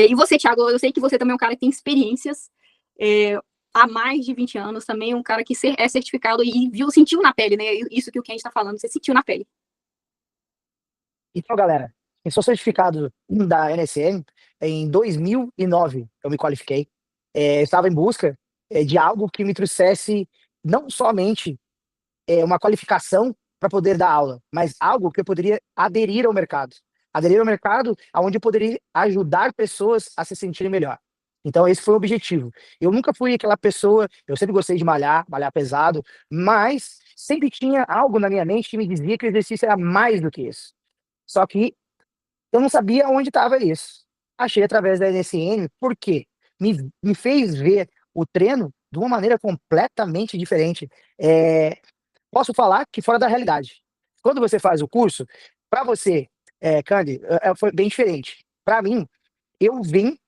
E você, Thiago, eu sei que você também é um cara que tem experiências há mais de 20 anos, também um cara que é certificado e sentiu na pele, né? Isso que o Ken está falando, você sentiu na pele. Então, galera, eu sou certificado da NSM em 2009, eu me qualifiquei. Eu estava em busca de algo que me trouxesse não somente uma qualificação para poder dar aula, mas algo que eu poderia aderir ao mercado. Aderir ao mercado onde eu poderia ajudar pessoas a se sentirem melhor. Então, esse foi o objetivo. Eu nunca fui aquela pessoa, eu sempre gostei de malhar, malhar pesado, mas sempre tinha algo na minha mente que me dizia que o exercício era mais do que isso. Só que eu não sabia onde estava isso. Achei através da NSN, porque me fez ver o treino de uma maneira completamente diferente. É, posso falar que fora da realidade. Quando você faz o curso, para você, Candy, foi bem diferente. Para mim, eu vim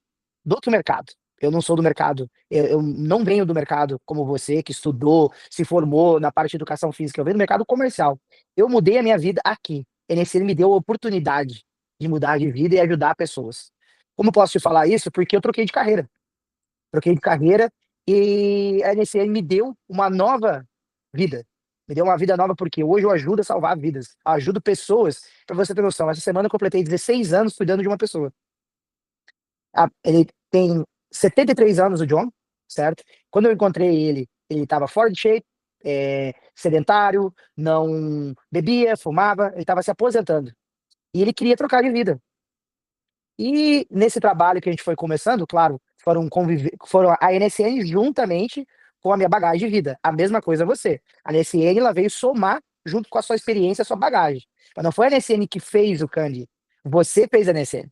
do outro mercado. Eu não sou do mercado, eu não venho do mercado como você, que estudou, se formou na parte de educação física. Eu venho do mercado comercial. Eu mudei a minha vida aqui. A NSN me deu a oportunidade de mudar de vida e ajudar pessoas. Como posso te falar isso? Porque eu troquei de carreira. Troquei de carreira e a NSN me deu uma nova vida. Me deu uma vida nova porque hoje eu ajudo a salvar vidas. Eu ajudo pessoas. Para você ter noção, essa semana eu completei 16 anos cuidando de uma pessoa. Ele tem 73 anos, o John, certo? Quando eu encontrei ele, ele estava fora de shape, sedentário, não bebia, fumava, ele estava se aposentando. E ele queria trocar de vida. E nesse trabalho que a gente foi começando, claro, foram a NSN juntamente com a minha bagagem de vida. A mesma coisa você. A NSN ela veio somar junto com a sua experiência, a sua bagagem. Mas não foi a NSN que fez o Candy. Você fez a NSN,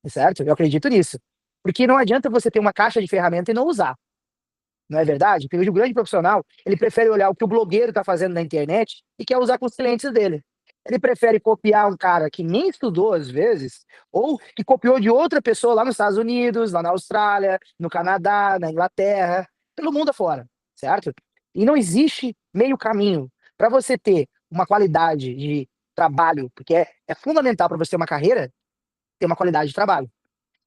certo? Eu acredito nisso. Porque não adianta você ter uma caixa de ferramenta e não usar. Não é verdade? Porque hoje o grande profissional, ele prefere olhar o que o blogueiro está fazendo na internet e quer usar com os clientes dele. Ele prefere copiar um cara que nem estudou às vezes, ou que copiou de outra pessoa lá nos Estados Unidos, lá na Austrália, no Canadá, na Inglaterra, pelo mundo afora, certo? E não existe meio caminho para você ter uma qualidade de trabalho, porque é fundamental para você ter uma carreira, ter uma qualidade de trabalho.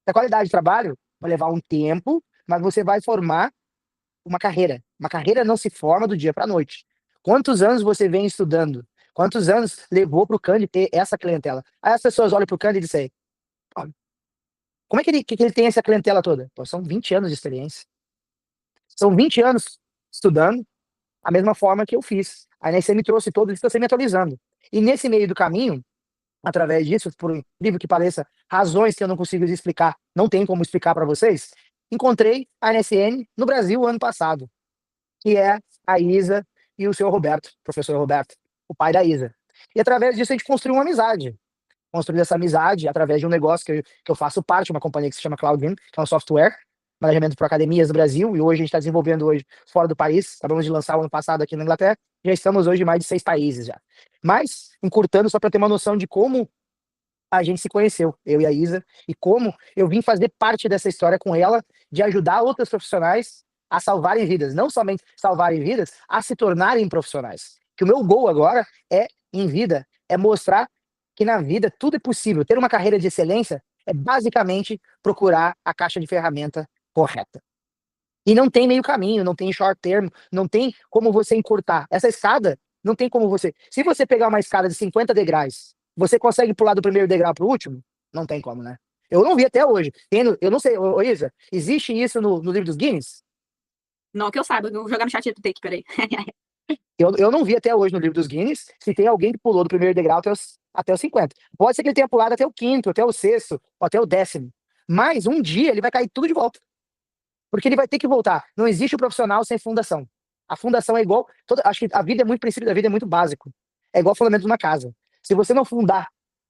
A qualidade de trabalho vai levar um tempo, mas você vai formar uma carreira. Uma carreira não se forma do dia para a noite. Quantos anos você vem estudando? Quantos anos levou para o Candy ter essa clientela? Aí as pessoas olham para o Candy e dizem, "Ó, como é que ele tem essa clientela toda? Pô, são 20 anos de experiência. São 20 anos estudando a mesma forma que eu fiz. A NSC me trouxe todo isso, estou me atualizando. E nesse meio do caminho, através disso, por incrível que pareça, razões que eu não consigo explicar, não tem como explicar para vocês, encontrei a NSN no Brasil ano passado, que é a Isa e o senhor Roberto, professor Roberto, o pai da Isa. E através disso a gente construiu uma amizade. Construí essa amizade através de um negócio que eu faço parte, uma companhia que se chama Cloudin, que é um software, manejamento para academias do Brasil, e hoje a gente está desenvolvendo hoje fora do país. Acabamos de lançar o ano passado aqui na Inglaterra, já estamos hoje em mais de 6 países já. Mas, encurtando só para ter uma noção de como a gente se conheceu, eu e a Isa, e como eu vim fazer parte dessa história com ela, de ajudar outros profissionais a salvarem vidas, não somente salvarem vidas, a se tornarem profissionais. Que o meu gol agora em vida, é mostrar que na vida tudo é possível. Ter uma carreira de excelência é basicamente procurar a caixa de ferramenta correta. E não tem meio caminho, não tem short term, não tem como você encurtar. Essa escada, não tem como você. Se você pegar uma escada de 50 degraus, você consegue pular do primeiro degrau para o último? Não tem como, né? Eu não vi até hoje. Eu não sei, Isa, existe isso no livro dos Guinness? Não que eu saiba, eu vou jogar no chat do Take, peraí. Eu não vi até hoje no livro dos Guinness se tem alguém que pulou do primeiro degrau até os 50. Pode ser que ele tenha pulado até o quinto, até o sexto, ou até o décimo. Mas um dia ele vai cair tudo de volta. Porque ele vai ter que voltar. Não existe um profissional sem fundação. A fundação é igual. Acho que a vida é muito, o princípio da vida é muito básico. É igual o fundamento de uma casa. Se você não fundar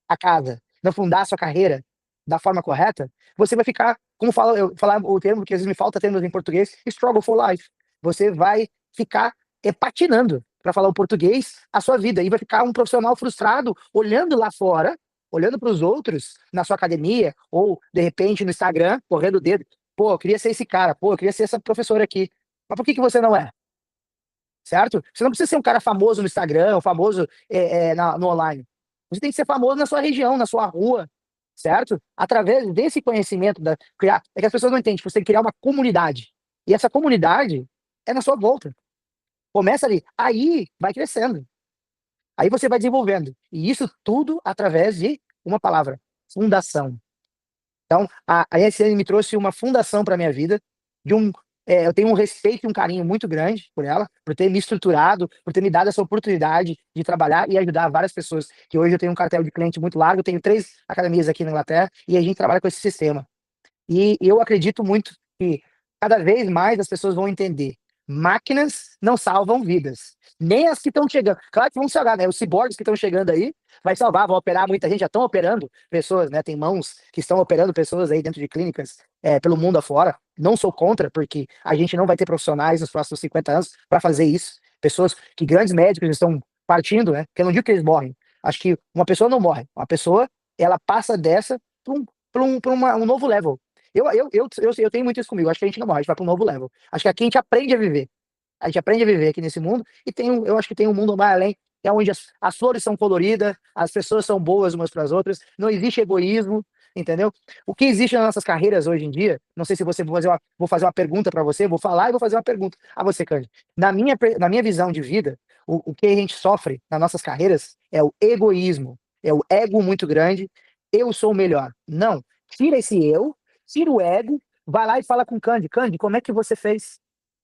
a casa, não fundar a sua carreira da forma correta, você vai ficar, como falar o termo que às vezes me falta termos em português, struggle for life. Você vai ficar patinando, para falar o português, a sua vida. E vai ficar um profissional frustrado olhando lá fora, olhando para os outros na sua academia, ou de repente no Instagram, correndo o dedo. Pô, eu queria ser esse cara, pô, eu queria ser essa professora aqui. Mas por que você não é? Certo? Você não precisa ser um cara famoso no Instagram, famoso no online. Você tem que ser famoso na sua região, na sua rua. certo? Através desse conhecimento, é que as pessoas não entendem, tipo, você tem que criar uma comunidade. E essa comunidade é na sua volta. Começa ali, aí vai crescendo. Aí você vai desenvolvendo. E isso tudo através de uma palavra: fundação. Então, a ESN me trouxe uma fundação para minha vida, de um, eu tenho um respeito e um carinho muito grande por ela, por ter me estruturado, por ter me dado essa oportunidade de trabalhar e ajudar várias pessoas. Que hoje eu tenho um cartel de cliente muito largo, eu tenho 3 academias aqui na Inglaterra e a gente trabalha com esse sistema. E eu acredito muito que cada vez mais as pessoas vão entender. Máquinas não salvam vidas. Nem as que estão chegando. Claro que vão salvar, né? Os ciborgues que estão chegando aí vai salvar, vão operar muita gente, já estão operando pessoas, né? Tem mãos que estão operando pessoas aí dentro de clínicas pelo mundo afora. Não sou contra, porque a gente não vai ter profissionais nos próximos 50 anos para fazer isso. Pessoas que grandes médicos estão partindo, né? Porque eu não digo que eles morrem. Acho que uma pessoa não morre. Uma pessoa, ela passa dessa para um novo level. Eu tenho muito isso comigo. Acho que a gente não morre, a gente vai para um novo level. Acho que aqui a gente aprende a viver. A gente aprende a viver aqui nesse mundo e eu acho que tem um mundo mais além, é onde as flores são coloridas, as pessoas são boas umas para as outras, não existe egoísmo, entendeu? O que existe nas nossas carreiras hoje em dia, não sei se você vou fazer uma pergunta para você, vou falar e vou fazer uma pergunta a você, Cândido. Na minha visão de vida, o que a gente sofre nas nossas carreiras é o egoísmo, é o ego muito grande. Eu sou o melhor. Não, tira esse eu, tira o ego, vai lá e fala com o Cândido. Cândido, como é que você fez?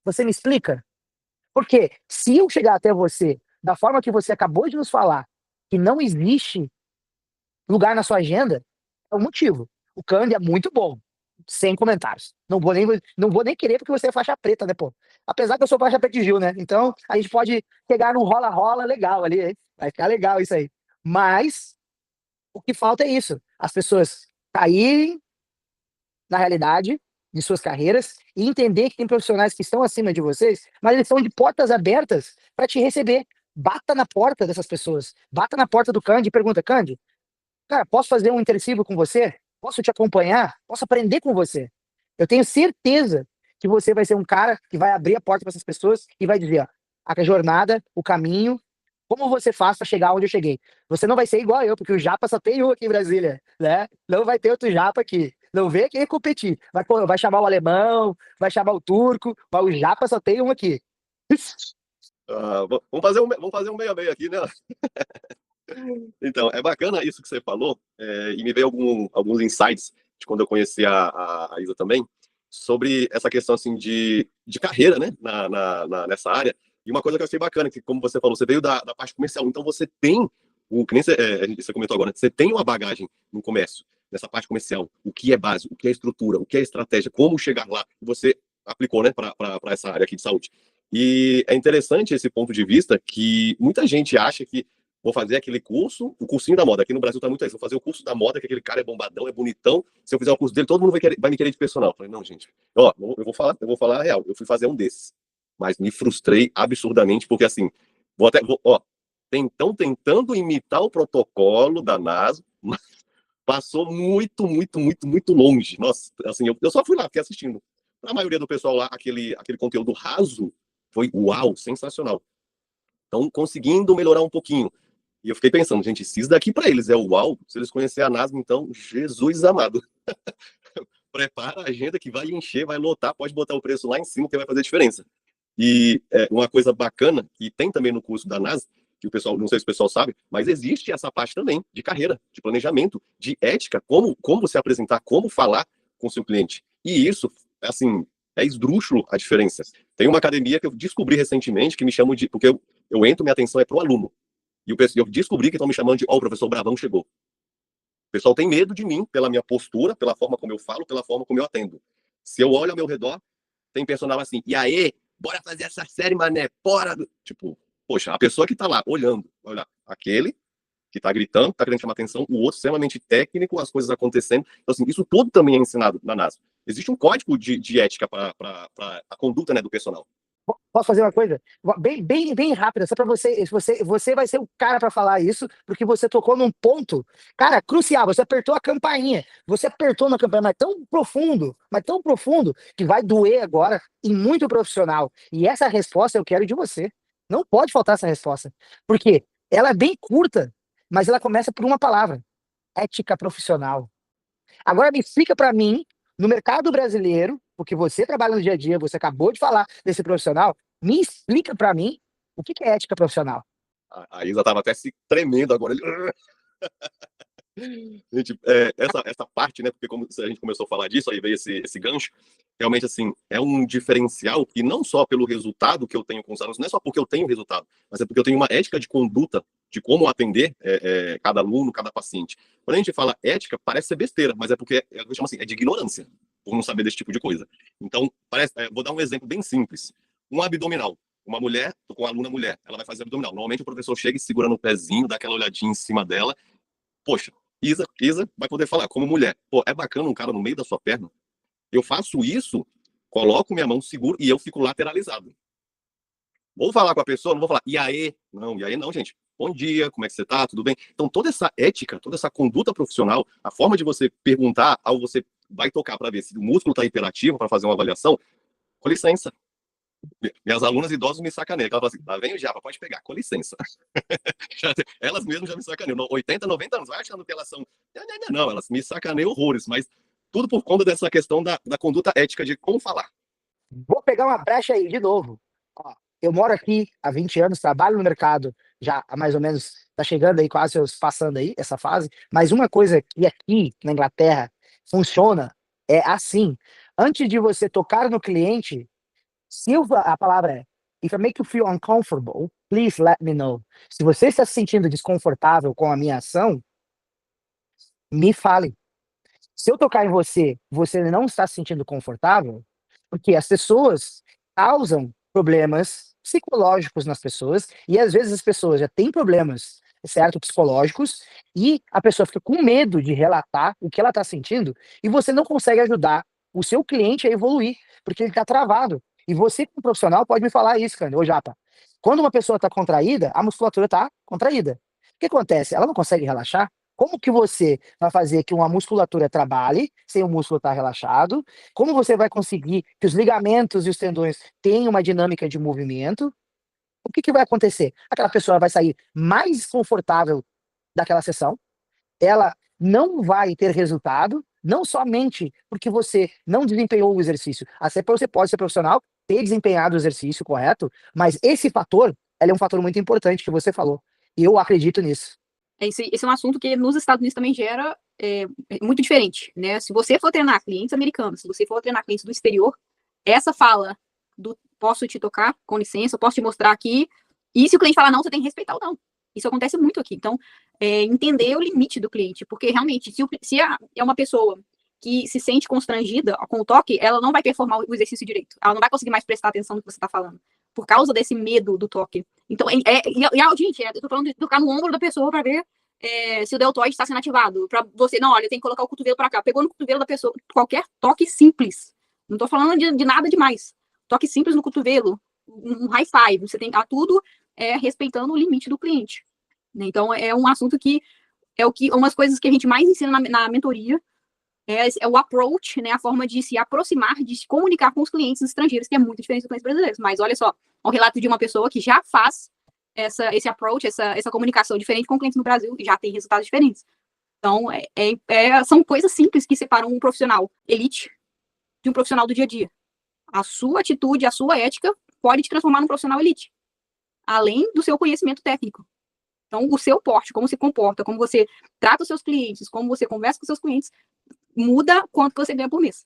Você me explica? Porque se eu chegar até você da forma que você acabou de nos falar, que não existe lugar na sua agenda, é o motivo. O Cândido é muito bom, sem comentários. Não vou nem querer porque você é faixa preta, né, pô? Apesar que eu sou faixa preta de Gil, né? Então a gente pode chegar num rola-rola legal ali, hein? Vai ficar legal isso aí. Mas o que falta é isso: as pessoas caírem na realidade de suas carreiras e entender que tem profissionais que estão acima de vocês, mas eles estão de portas abertas para te receber. Bata na porta dessas pessoas. Bata na porta do Candy e pergunta: Candy, cara, posso fazer um intensivo com você? Posso te acompanhar? Posso aprender com você? Eu tenho certeza que você vai ser um cara que vai abrir a porta para essas pessoas e vai dizer, ó, a jornada, o caminho, como você faz para chegar onde eu cheguei. Você não vai ser igual eu, porque o Japa só tem um aqui em Brasília, né? Não vai ter outro Japa aqui. Não vem quem competir. Vai chamar o alemão, vai chamar o turco, mas o Japa só tem um aqui. Vamos fazer um meia-meia aqui, né? Então, é bacana isso que você falou, e me veio alguns insights de quando eu conheci a Isa também, sobre essa questão assim, de carreira, né, nessa área. E uma coisa que eu achei bacana, que como você falou, você veio da parte comercial, então você tem, que nem você comentou agora, você tem uma bagagem no comércio, nessa parte comercial, o que é base, o que é estrutura, o que é estratégia, como chegar lá, você aplicou, né, para essa área aqui de saúde. E é interessante esse ponto de vista que muita gente acha que vou fazer aquele curso, o cursinho da moda. Aqui no Brasil tá muito isso. Vou fazer o curso da moda, que aquele cara é bombadão, é bonitão. Se eu fizer o curso dele, todo mundo vai me querer de personal. Eu falei, não, gente. Ó, eu vou falar a real. Eu fui fazer um desses. Mas me frustrei absurdamente, porque assim, tentando imitar o protocolo da NASA, mas passou muito, muito, muito, muito longe. Nossa, assim, eu só fui lá, fiquei assistindo. Para a maioria do pessoal lá, aquele conteúdo raso foi uau, sensacional. Então, conseguindo melhorar um pouquinho. E eu fiquei pensando, gente, se isso daqui para eles é uau, se eles conhecerem a NASM, então, Jesus amado. Prepara a agenda que vai encher, vai lotar, pode botar o preço lá em cima que vai fazer diferença. E uma coisa bacana, que tem também no curso da NASM, que o pessoal, não sei se o pessoal sabe, mas existe essa parte também de carreira, de planejamento, de ética, como você apresentar, como falar com o seu cliente. E isso, assim, é esdrúxulo a diferença. Tem uma academia que eu descobri recentemente que me chamam de... Porque eu entro, minha atenção é pro aluno. E eu descobri que estão me chamando de, o professor Bravão chegou. O pessoal tem medo de mim pela minha postura, pela forma como eu falo, pela forma como eu atendo. Se eu olho ao meu redor, tem personal assim, e aí, bora fazer essa série, mané, bora! Tipo, poxa, a pessoa que tá lá olhando, olha, aquele que tá gritando, tá querendo chamar atenção, o outro extremamente técnico, as coisas acontecendo. Então, assim, isso tudo também é ensinado na NASA. Existe um código de ética para a conduta, né, do personal. Posso fazer uma coisa? Bem rápida, só para você vai ser o cara para falar isso, porque você tocou num ponto, cara, crucial. Você apertou a campainha. Você apertou na campainha, mas tão profundo, que vai doer agora e muito profissional. E essa resposta eu quero de você. Não pode faltar essa resposta. Porque ela é bem curta, mas ela começa por uma palavra: ética profissional. Agora me explica para mim, no mercado brasileiro, porque você trabalha no dia a dia, você acabou de falar desse profissional, me explica para mim o que que é ética profissional. A Isa tava até se tremendo agora. Gente, essa parte, né? Porque como a gente começou a falar disso, aí veio esse gancho. Realmente, assim, é um diferencial que não só pelo resultado que eu tenho com os alunos, não é só porque eu tenho resultado, mas é porque eu tenho uma ética de conduta de como atender cada aluno, cada paciente. Quando a gente fala ética, parece ser besteira, mas é porque, eu chamo assim, é de ignorância, por não saber desse tipo de coisa. Então, vou dar um exemplo bem simples. Um abdominal. Uma mulher, tô com uma aluna mulher, ela vai fazer abdominal. Normalmente o professor chega e segura no pezinho, dá aquela olhadinha em cima dela. Poxa, Isa vai poder falar, como mulher, pô, é bacana um cara no meio da sua perna? Eu faço isso, coloco minha mão seguro e eu fico lateralizado. Vou falar com a pessoa, não vou falar, e aí? Não, e aí não, gente. Bom dia, como é que você tá? Tudo bem? Então, toda essa ética, toda essa conduta profissional, a forma de você perguntar ao você vai tocar para ver se o músculo está hiperativo para fazer uma avaliação, com licença. Minhas alunas idosas me sacaneiam. Ela fala assim, lá vem o Japa, pode pegar, com licença. Elas mesmas já me sacaneiam. 80, 90 anos, vai achando que elas são... Não, elas me sacaneiam horrores, mas tudo por conta dessa questão da conduta ética de como falar. Vou pegar uma brecha aí de novo. Ó, eu moro aqui há 20 anos, trabalho no mercado já há mais ou menos, tá chegando aí, quase passando aí essa fase, mas uma coisa que aqui na Inglaterra funciona é assim. Antes de você tocar no cliente, se a palavra é if I make you feel uncomfortable, please let me know. Se você está se sentindo desconfortável com a minha ação, me fale. Se eu tocar em você, você não está se sentindo confortável, porque as pessoas causam problemas psicológicos nas pessoas, e às vezes as pessoas já têm problemas, certo, psicológicos, e a pessoa fica com medo de relatar o que ela está sentindo, e você não consegue ajudar o seu cliente a evoluir, porque ele está travado. E você, como profissional, pode me falar isso, cara, ô Japa. Quando uma pessoa está contraída, a musculatura está contraída. O que acontece? Ela não consegue relaxar. Como que você vai fazer que uma musculatura trabalhe sem o músculo estar relaxado? Como você vai conseguir que os ligamentos e os tendões tenham uma dinâmica de movimento? O que que vai acontecer? Aquela pessoa vai sair mais desconfortável daquela sessão, ela não vai ter resultado, não somente porque você não desempenhou o exercício. Até você pode ser profissional, ter desempenhado o exercício correto, mas esse fator, ele é um fator muito importante que você falou. E eu acredito nisso. Esse é um assunto que nos Estados Unidos também gera muito diferente, né? Se você for treinar clientes americanos, se você for treinar clientes do exterior, essa fala do posso te tocar, com licença, eu posso te mostrar aqui, e se o cliente falar não, você tem que respeitar ou não. Isso acontece muito aqui. Então, entender o limite do cliente, porque realmente, se é uma pessoa que se sente constrangida com o toque, ela não vai performar o exercício direito. Ela não vai conseguir mais prestar atenção no que você está falando, por causa desse medo do toque. Então, gente, eu tô falando de tocar no ombro da pessoa para ver se o deltoide está sendo ativado. Para você, não, olha, tem que colocar o cotovelo para cá. Pegou no cotovelo da pessoa, qualquer toque simples. Não tô falando de nada demais. Toque simples no cotovelo, um high five. Você tem tudo respeitando o limite do cliente. Então, é um assunto que umas coisas que a gente mais ensina na mentoria é o approach, né, a forma de se aproximar, de se comunicar com os clientes estrangeiros, que é muito diferente dos clientes brasileiros. Mas olha só, o relato de uma pessoa que já faz esse approach, essa comunicação diferente com clientes no Brasil e já tem resultados diferentes. Então, são coisas simples que separam um profissional elite de um profissional do dia a dia. A sua atitude, a sua ética pode te transformar num profissional elite, além do seu conhecimento técnico. Então, o seu porte, como se comporta, como você trata os seus clientes, como você conversa com os seus clientes, muda quanto você ganha por mês.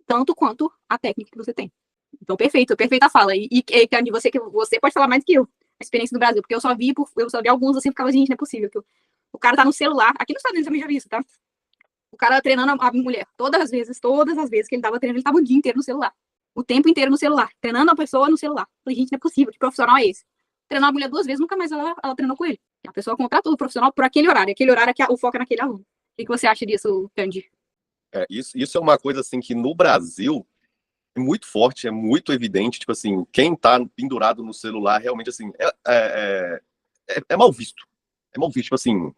Tanto quanto a técnica que você tem. Então, perfeita fala. E Candy, você pode falar mais do que eu, a experiência do Brasil, porque eu só vi alguns assim, ficava, gente, não é possível. O cara tá no celular, aqui nos Estados Unidos eu também já vi isso, tá? O cara treinando a mulher, todas as vezes que ele tava treinando, ele tava o dia inteiro no celular. O tempo inteiro no celular, treinando a pessoa no celular. Falei, gente, não é possível, que profissional é esse? Treinou a mulher 2 vezes, nunca mais ela treinou com ele. A pessoa contratou o profissional por aquele horário é que o foco é naquele aluno. O que você acha disso, Candy? Isso é uma coisa assim que no Brasil é muito forte, é muito evidente, tipo assim, quem tá pendurado no celular realmente assim é mal visto. É mal visto, tipo assim,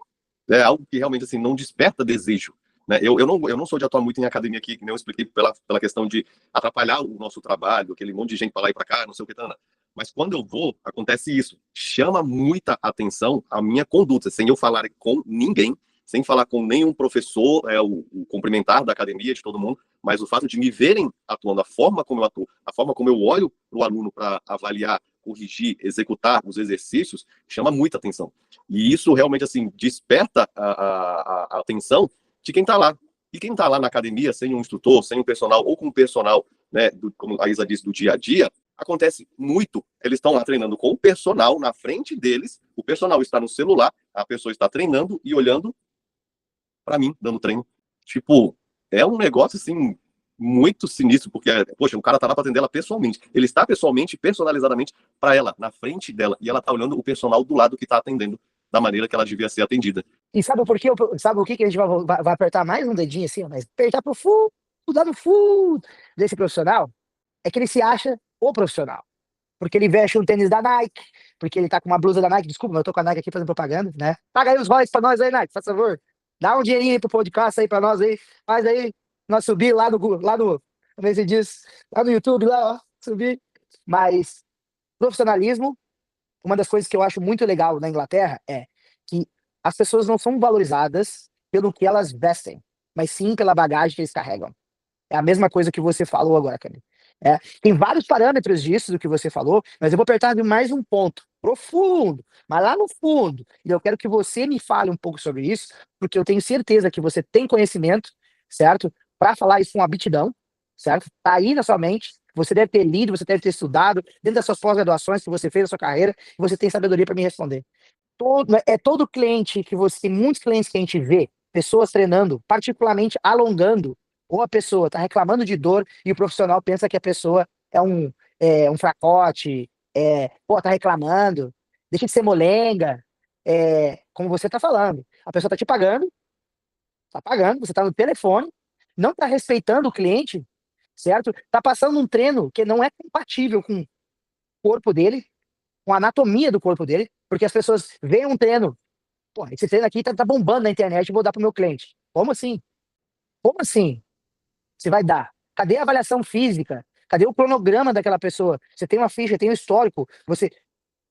é algo que realmente assim não desperta desejo, né? Eu não sou de atuar muito em academia aqui, que nem eu expliquei pela questão de atrapalhar o nosso trabalho, aquele monte de gente para lá e para cá, não sei o que, Tana. Mas quando eu vou, acontece isso. Chama muita atenção a minha conduta, sem eu falar com ninguém. sem falar com nenhum professor, o cumprimentar da academia, de todo mundo, mas o fato de me verem atuando, a forma como eu atuo, a forma como eu olho para o aluno para avaliar, corrigir, executar os exercícios, chama muita atenção. E isso realmente, assim, desperta a atenção de quem está lá. E quem está lá na academia, sem um instrutor, sem um personal, ou com um personal, né, como a Isa disse, do dia a dia, acontece muito. Eles estão lá treinando com o personal na frente deles, o personal está no celular, a pessoa está treinando e olhando para mim, dando treino. Tipo, é um negócio, assim, muito sinistro, porque, poxa, o cara tá lá para atender ela pessoalmente. Ele está pessoalmente, personalizadamente para ela, na frente dela, e ela tá olhando o personal do lado que tá atendendo da maneira que ela devia ser atendida. E sabe por quê? Sabe o que a gente vai apertar mais um dedinho assim, mas apertar pro fundo, lá no fundo desse profissional? É que ele se acha o profissional. Porque ele veste um tênis da Nike, porque ele tá com uma blusa da Nike. Desculpa, mas eu tô com a Nike aqui fazendo propaganda, né? Paga aí os royalties pra nós aí, Nike, faz favor. Dá um dinheirinho aí pro podcast aí pra nós aí. Faz aí, nós subir lá no, como é que se diz? Lá no YouTube, lá, ó, subir. Mas profissionalismo, uma das coisas que eu acho muito legal na Inglaterra é que as pessoas não são valorizadas pelo que elas vestem, mas sim pela bagagem que eles carregam. É a mesma coisa que você falou agora, Camille. Tem vários parâmetros disso do que você falou, mas eu vou apertar mais um ponto profundo, mas lá no fundo. E eu quero que você me fale um pouco sobre isso, porque eu tenho certeza que você tem conhecimento, certo? Para falar isso com aptidão, certo? Tá aí na sua mente. Você deve ter lido, você deve ter estudado, dentro das suas pós-graduações que você fez na sua carreira, e você tem sabedoria para me responder. Todo cliente que você tem, muitos clientes que a gente vê, pessoas treinando, particularmente alongando, ou a pessoa está reclamando de dor e o profissional pensa que a pessoa é um fracote, pô, tá reclamando, deixa de ser molenga, como você está falando. A pessoa está te pagando, você está no telefone, não está respeitando o cliente, certo? Está passando um treino que não é compatível com o corpo dele, com a anatomia do corpo dele, porque as pessoas veem um treino, pô, esse treino aqui tá bombando na internet, vou dar pro meu cliente. Como assim? Como assim? Você vai dar? Cadê a avaliação física? Cadê o cronograma daquela pessoa? Você tem uma ficha, tem um histórico.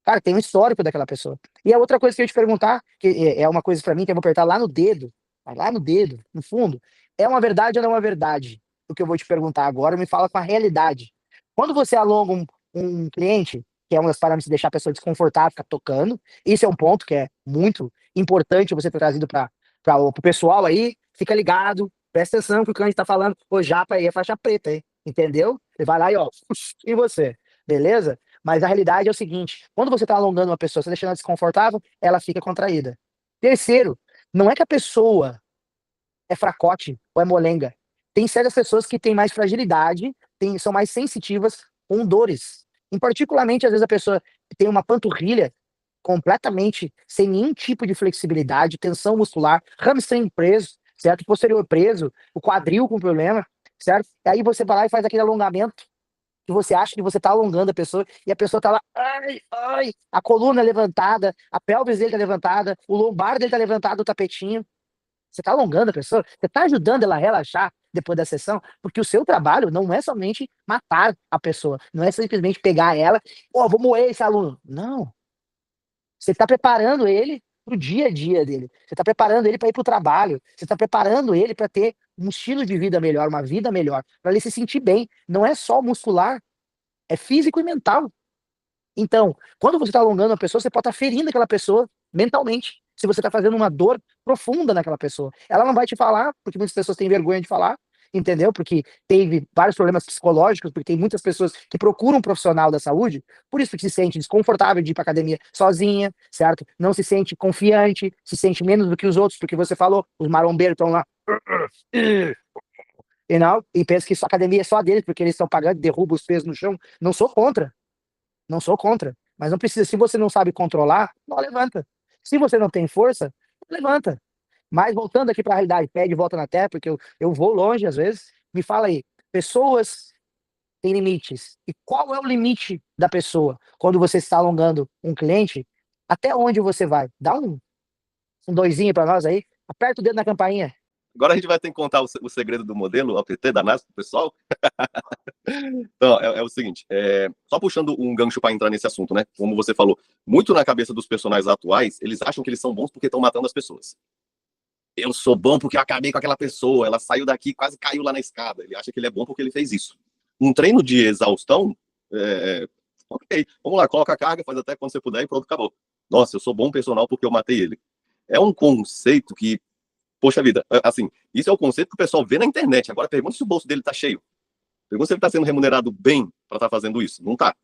Cara, tem um histórico daquela pessoa. E a outra coisa que eu ia te perguntar, que é uma coisa pra mim que eu vou apertar lá no dedo, vai lá no dedo, no fundo, é uma verdade ou não é uma verdade? O que eu vou te perguntar agora me fala com a realidade. Quando você alonga um cliente, que é um dos parâmetros de deixar a pessoa desconfortável, ficar tocando, esse é um ponto que é muito importante você ter trazido para o pessoal aí, fica ligado, presta atenção que o cliente tá falando, o japa aí é faixa preta, hein? Entendeu? Você vai lá e ó, e você, beleza? Mas a realidade é o seguinte: quando você está alongando uma pessoa, você deixando ela desconfortável, ela fica contraída. Terceiro, não é que a pessoa é fracote ou é molenga. Tem certas pessoas que têm mais fragilidade, são mais sensitivas com dores. Em particularmente, às vezes a pessoa tem uma panturrilha completamente sem nenhum tipo de flexibilidade, tensão muscular, hamstring preso, certo? Posterior preso, o quadril com problema, certo? E aí você vai lá e faz aquele alongamento que você acha que você está alongando a pessoa e a pessoa está lá, ai, ai, a coluna é levantada, a pelvis dele está levantada, o lombar dele está levantado, o tapetinho. Você está alongando a pessoa, você está ajudando ela a relaxar depois da sessão, porque o seu trabalho não é somente matar a pessoa, não é simplesmente pegar ela, ó, vou moer esse aluno. Não. Você está preparando ele para o dia a dia dele. Você está preparando ele para ir para o trabalho. Você está preparando ele para ter um estilo de vida melhor, uma vida melhor, para ele se sentir bem. Não é só muscular, é físico e mental. Então, quando você está alongando a pessoa, você pode estar ferindo aquela pessoa mentalmente. Se você está fazendo uma dor profunda naquela pessoa. Ela não vai te falar, porque muitas pessoas têm vergonha de falar, entendeu? Porque teve vários problemas psicológicos, porque tem muitas pessoas que procuram um profissional da saúde, por isso que se sente desconfortável de ir para academia sozinha, certo? Não se sente confiante, se sente menos do que os outros, porque você falou, os marombeiros estão lá. E pensa que sua academia é só deles, porque eles estão pagando, derruba os pesos no chão. Não sou contra. Não sou contra. Mas não precisa. Se você não sabe controlar, não levanta. Se você não tem força, não levanta. Mas voltando aqui para a realidade, pé de volta na terra, porque eu vou longe às vezes. Me fala aí, pessoas têm limites. E qual é o limite da pessoa quando você está alongando um cliente? Até onde você vai? Dá um doisinho para nós aí. Aperta o dedo na campainha. Agora a gente vai ter que contar o segredo do modelo OPT da NASA pro pessoal. Então, é o seguinte, só puxando um gancho para entrar nesse assunto, né? Como você falou, muito na cabeça dos personagens atuais, eles acham que eles são bons porque estão matando as pessoas. eu sou bom porque eu acabei com aquela pessoa, ela saiu daqui, quase caiu lá na escada. Ele acha que ele é bom porque ele fez isso. Um treino de exaustão, ok, vamos lá, coloca a carga, faz até quando você puder e pronto, acabou. Nossa, eu sou bom personal porque eu matei ele. É um conceito que, poxa vida, assim, isso é o conceito que o pessoal vê na internet. Agora pergunta se o bolso dele tá cheio. Pergunta se ele tá sendo remunerado bem para estar fazendo isso. Não tá.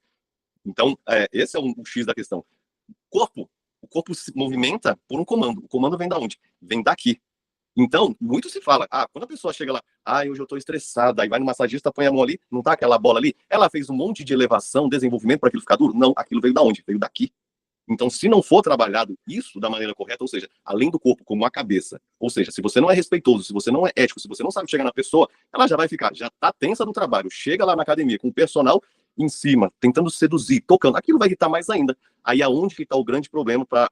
Então, esse é o X da questão. O corpo se movimenta por um comando. O comando vem da onde? Vem daqui. Então, muito se fala, quando a pessoa chega lá, hoje eu estou estressada, aí vai no massagista, põe a mão ali, não tá aquela bola ali? Ela fez um monte de elevação, desenvolvimento para aquilo ficar duro? Não, aquilo veio da onde? Veio daqui. Então, se não for trabalhado isso da maneira correta, ou seja, além do corpo, como a cabeça, ou seja, se você não é respeitoso, se você não é ético, se você não sabe chegar na pessoa, ela já vai ficar, já tá tensa no trabalho, chega lá na academia com o personal em cima, tentando seduzir, tocando, aquilo vai irritar mais ainda. Aí aonde que está o grande problema para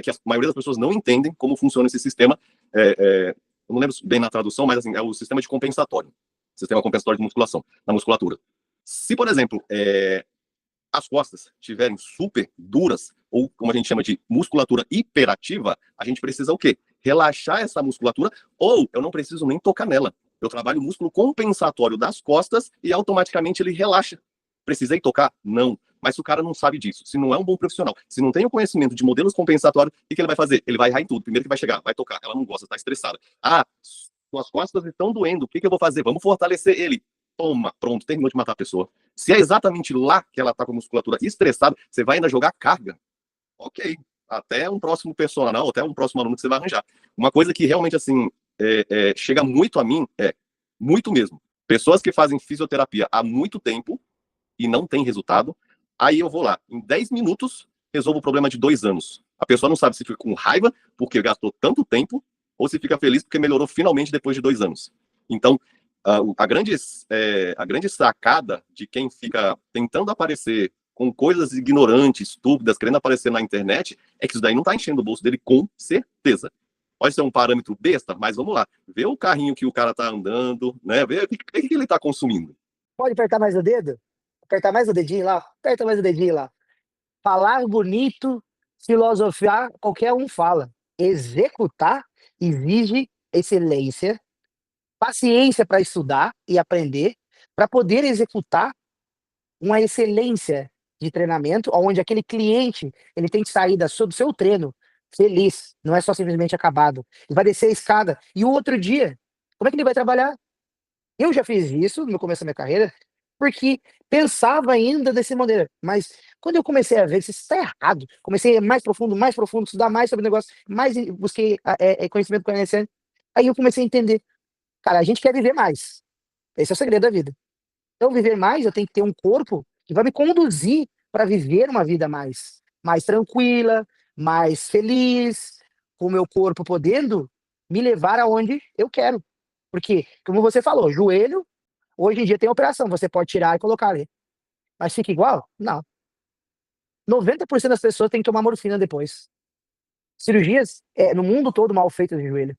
que a maioria das pessoas não entendem como funciona esse sistema, eu não lembro bem na tradução, mas assim, é o sistema de compensatório, sistema compensatório de musculação, na musculatura. Se, por exemplo, as costas estiverem super duras, ou como a gente chama de musculatura hiperativa, a gente precisa o quê? Relaxar essa musculatura, ou eu não preciso nem tocar nela. Eu trabalho o músculo compensatório das costas e automaticamente ele relaxa. Precisei tocar? Não. Mas se o cara não sabe disso, se não é um bom profissional, se não tem o conhecimento de modelos compensatórios, o que ele vai fazer? Ele vai errar em tudo. Primeiro que vai chegar, vai tocar. Ela não gosta, está estressada. Suas costas estão doendo, o que eu vou fazer? Vamos fortalecer ele. Toma, pronto, terminou de matar a pessoa. Se é exatamente lá que ela está com a musculatura estressada, você vai ainda jogar carga. Ok, até um próximo personal, até um próximo aluno que você vai arranjar. Uma coisa que realmente, assim, chega muito a mim, muito mesmo. Pessoas que fazem fisioterapia há muito tempo e não tem resultado, aí eu vou lá, em 10 minutos, resolvo o problema de 2 anos. A pessoa não sabe se fica com raiva porque gastou tanto tempo ou se fica feliz porque melhorou finalmente depois de 2 anos. Então, a grande sacada de quem fica tentando aparecer com coisas ignorantes, estúpidas, querendo aparecer na internet, é que isso daí não está enchendo o bolso dele com certeza. Pode ser um parâmetro besta, mas vamos lá. Vê o carrinho que o cara está andando, né? Vê o que ele está consumindo. Pode apertar mais o dedo? Apertar mais o dedinho lá? Aperta mais o dedinho lá. Falar bonito, filosofar, qualquer um fala. Executar exige excelência, paciência para estudar e aprender, para poder executar uma excelência de treinamento, onde aquele cliente ele tem que sair do seu treino feliz, não é só simplesmente acabado. Ele vai descer a escada e o outro dia, como é que ele vai trabalhar? Eu já fiz isso no começo da minha carreira, porque pensava ainda dessa maneira, mas quando eu comecei a ver que isso está errado, comecei a ir mais profundo, estudar mais sobre o negócio, mais busquei conhecimento com a NSN, aí eu comecei a entender, cara, a gente quer viver mais, esse é o segredo da vida. Então, viver mais, eu tenho que ter um corpo que vai me conduzir para viver uma vida mais tranquila, mais feliz, com o meu corpo podendo me levar aonde eu quero. Porque, como você falou, joelho, hoje em dia tem operação, você pode tirar e colocar ali. Mas fica igual? Não. 90% das pessoas têm que tomar morfina depois. Cirurgias no mundo todo mal feitas de joelho.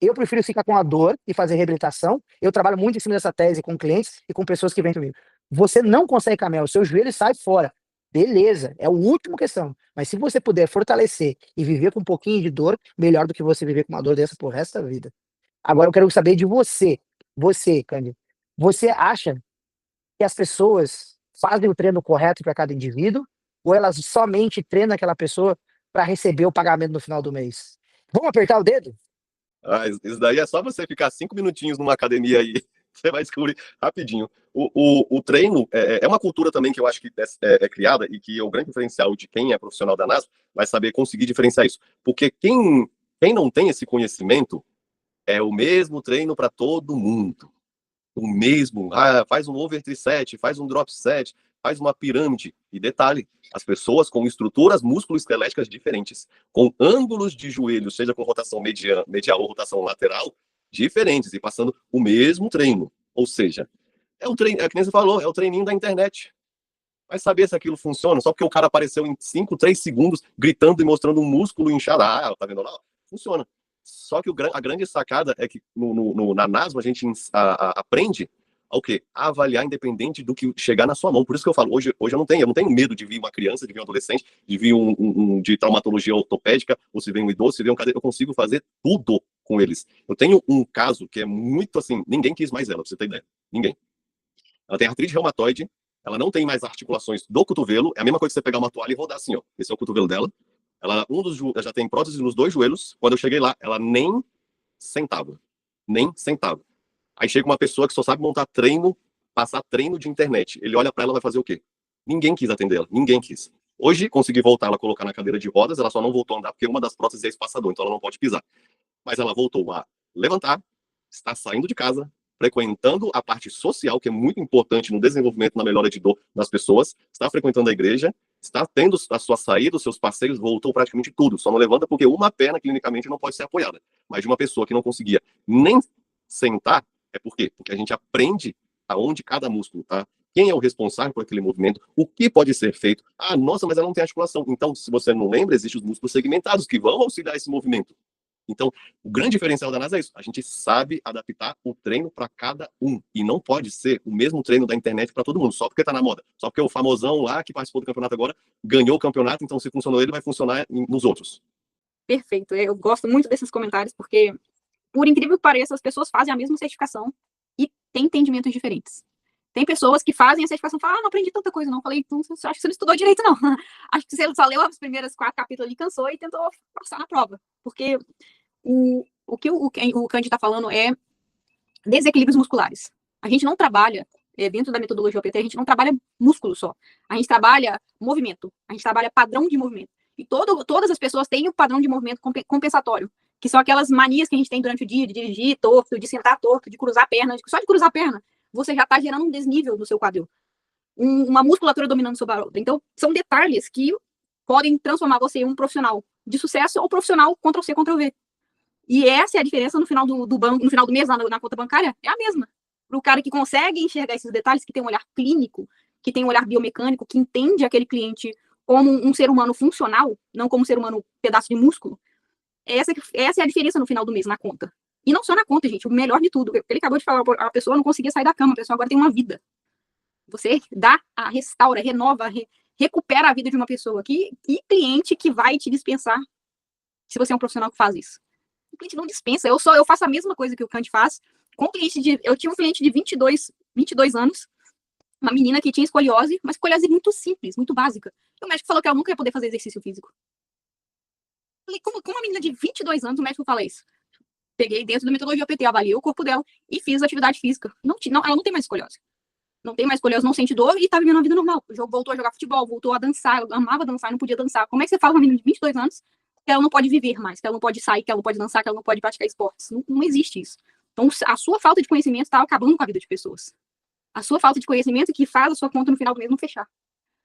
Eu prefiro ficar com a dor e fazer reabilitação. Eu trabalho muito em cima dessa tese com clientes e com pessoas que vêm comigo. Você não consegue caminhar, o seu joelho sai fora. Beleza, é a última questão. Mas se você puder fortalecer e viver com um pouquinho de dor, melhor do que você viver com uma dor dessa pro resto da vida. Agora eu quero saber de você. Você, Cândido. Você acha que as pessoas fazem o treino correto para cada indivíduo? Ou elas somente treinam aquela pessoa para receber o pagamento no final do mês? Vamos apertar o dedo? Isso daí é só você ficar 5 minutinhos numa academia aí, você vai descobrir rapidinho. O treino é uma cultura também que eu acho que é criada e que é o grande diferencial de quem é profissional da NASA vai saber conseguir diferenciar isso. Porque quem não tem esse conhecimento é o mesmo treino para todo mundo. O mesmo, faz um over set, faz um drop set, faz uma pirâmide. E detalhe, as pessoas com estruturas músculo-esqueléticas diferentes, com ângulos de joelho, seja com rotação medial ou rotação lateral, diferentes, e passando o mesmo treino. Ou seja, é que nem você falou, é o treininho da internet. Vai saber se aquilo funciona, só porque o cara apareceu em 5, 3 segundos, gritando e mostrando um músculo inchado. Tá vendo lá? Funciona. Só que a grande sacada é que na NASM a gente aprende ao quê? A avaliar independente do que chegar na sua mão. Por isso que eu falo, hoje eu não tenho medo de vir uma criança, de vir um adolescente, de vir de traumatologia ortopédica, ou se vem um idoso, se vem um cadeira, eu consigo fazer tudo com eles. Eu tenho um caso que é muito assim, ninguém quis mais ela, pra você ter ideia. Ninguém. Ela tem artrite reumatoide, ela não tem mais articulações do cotovelo, é a mesma coisa que você pegar uma toalha e rodar assim, ó. Esse é o cotovelo dela. Ela já tem prótese nos 2 joelhos. Quando eu cheguei lá, ela nem sentava. Nem sentava. Aí chega uma pessoa que só sabe montar treino, passar treino de internet. Ele olha pra ela, vai fazer o quê? Ninguém quis atender ela, ninguém quis. Hoje, consegui voltar ela a colocar na cadeira de rodas, ela só não voltou a andar porque uma das próteses é espaçador, então ela não pode pisar. Mas ela voltou a levantar, está saindo de casa, frequentando a parte social, que é muito importante no desenvolvimento, na melhora de dor das pessoas, está frequentando a igreja, está tendo a sua saída, os seus passeios, voltou praticamente tudo, só não levanta porque uma perna clinicamente não pode ser apoiada. Mas de uma pessoa que não conseguia nem sentar, é por quê? Porque a gente aprende aonde cada músculo está, quem é o responsável por aquele movimento, o que pode ser feito. Ah, nossa, mas ela não tem articulação. Então, se você não lembra, existem os músculos segmentados que vão auxiliar esse movimento. Então, o grande diferencial da NASA é isso. A gente sabe adaptar o treino para cada um. E não pode ser o mesmo treino da internet para todo mundo, só porque está na moda. Só porque o famosão lá, que participou do campeonato agora, ganhou o campeonato, então se funcionou ele, vai funcionar nos outros. Perfeito. Eu gosto muito desses comentários, porque, por incrível que pareça, as pessoas fazem a mesma certificação e têm entendimentos diferentes. Tem pessoas que fazem a certificação e falam, não aprendi tanta coisa, não. Falei, então, acho que você não estudou direito, não. Acho que você só leu as primeiras 4 capítulos e cansou e tentou passar na prova. Porque o que o Cândido está falando é desequilíbrios musculares. A gente não trabalha, dentro da metodologia OPT, a gente não trabalha músculo só. A gente trabalha movimento. A gente trabalha padrão de movimento. E todas as pessoas têm um padrão de movimento compensatório, que são aquelas manias que a gente tem durante o dia, de dirigir torto, de sentar torto, de cruzar a perna. Só de cruzar a perna, você já está gerando um desnível no seu quadril. Uma musculatura dominando sobre a outra. Então, são detalhes que podem transformar você em um profissional de sucesso ou profissional Ctrl-C, Ctrl-V. E essa é a diferença no final do banco, no final do mês, na conta bancária, é a mesma. Para o cara que consegue enxergar esses detalhes, que tem um olhar clínico, que tem um olhar biomecânico, que entende aquele cliente como um ser humano funcional, não como um ser humano pedaço de músculo, essa é a diferença no final do mês, na conta. E não só na conta, gente, o melhor de tudo, ele acabou de falar, a pessoa não conseguia sair da cama, a pessoa agora tem uma vida. Você restaura, renova, recupera a vida de uma pessoa. Que cliente que vai te dispensar se você é um profissional que faz isso? O cliente não dispensa. Eu faço a mesma coisa que o Cândido faz. Eu tinha um cliente de 22 anos, uma menina que tinha escoliose, mas escoliose muito simples, muito básica. E o médico falou que ela nunca ia poder fazer exercício físico. Falei, como uma menina de 22 anos, o médico fala isso? Peguei dentro da metodologia OPT, avaliei o corpo dela e fiz atividade física. Ela não tem mais escoliose. Não tem mais escoliose, não sente dor e tá vivendo uma vida normal. Voltou a jogar futebol, voltou a dançar, eu amava dançar, não podia dançar. Como é que você fala uma menina de 22 anos que ela não pode viver mais, que ela não pode sair, que ela não pode dançar, que ela não pode praticar esportes? Não existe isso. Então, a sua falta de conhecimento está acabando com a vida de pessoas. A sua falta de conhecimento que faz a sua conta no final do mês não fechar.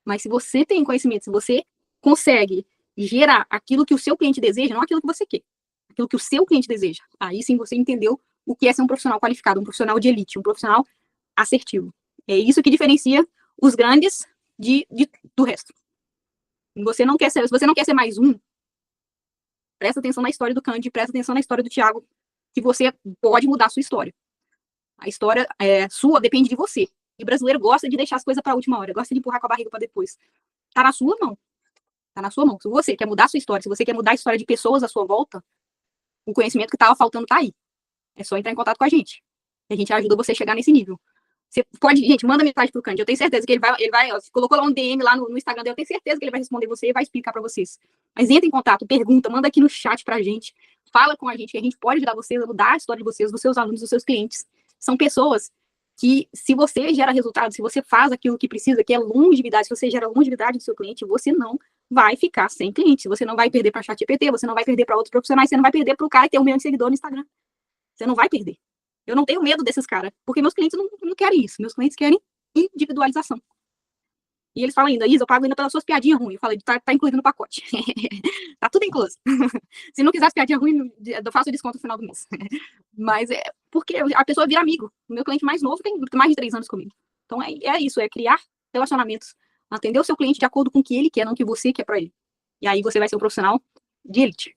Mas se você tem conhecimento, se você consegue gerar aquilo que o seu cliente deseja, não aquilo que você quer, aquilo que o seu cliente deseja, aí sim você entendeu o que é ser um profissional qualificado, um profissional de elite, um profissional assertivo. É isso que diferencia os grandes do resto. Se você não quer ser mais um, presta atenção na história do Cândido, presta atenção na história do Thiago, que você pode mudar a sua história. A história sua depende de você. E o brasileiro gosta de deixar as coisas para a última hora, gosta de empurrar com a barriga para depois. Tá na sua mão. Tá na sua mão. Se você quer mudar a sua história, se você quer mudar a história de pessoas à sua volta, o conhecimento que estava faltando tá aí. É só entrar em contato com a gente. E a gente ajuda você a chegar nesse nível. Você pode, gente, manda mensagem pro Cândido. Eu tenho certeza que ele vai colocou lá um DM lá no Instagram dele, eu tenho certeza que ele vai responder você e vai explicar para vocês. Mas entra em contato, pergunta, manda aqui no chat pra gente, fala com a gente, que a gente pode ajudar vocês a mudar a história de vocês, dos seus alunos, dos seus clientes. São pessoas que, se você gera resultado, se você faz aquilo que precisa, que é longevidade, se você gera longevidade do seu cliente, você não vai ficar sem cliente. Você não vai perder para ChatGPT, você não vai perder para outros profissionais, você não vai perder para o cara que tem 1 milhão de seguidores no Instagram. Você não vai perder. Eu não tenho medo desses caras, porque meus clientes não querem isso. Meus clientes querem individualização. E eles falam ainda, Isa, eu pago ainda pelas suas piadinhas ruins. Eu falei, tá incluído no pacote. Tá tudo incluso. Se não quiser as piadinhas ruins, eu faço desconto no final do mês. Mas é porque a pessoa vira amigo. O meu cliente mais novo tem mais de 3 anos comigo. Então é isso, é criar relacionamentos. Atender o seu cliente de acordo com o que ele quer, não o que você quer pra ele. E aí você vai ser um profissional de elite.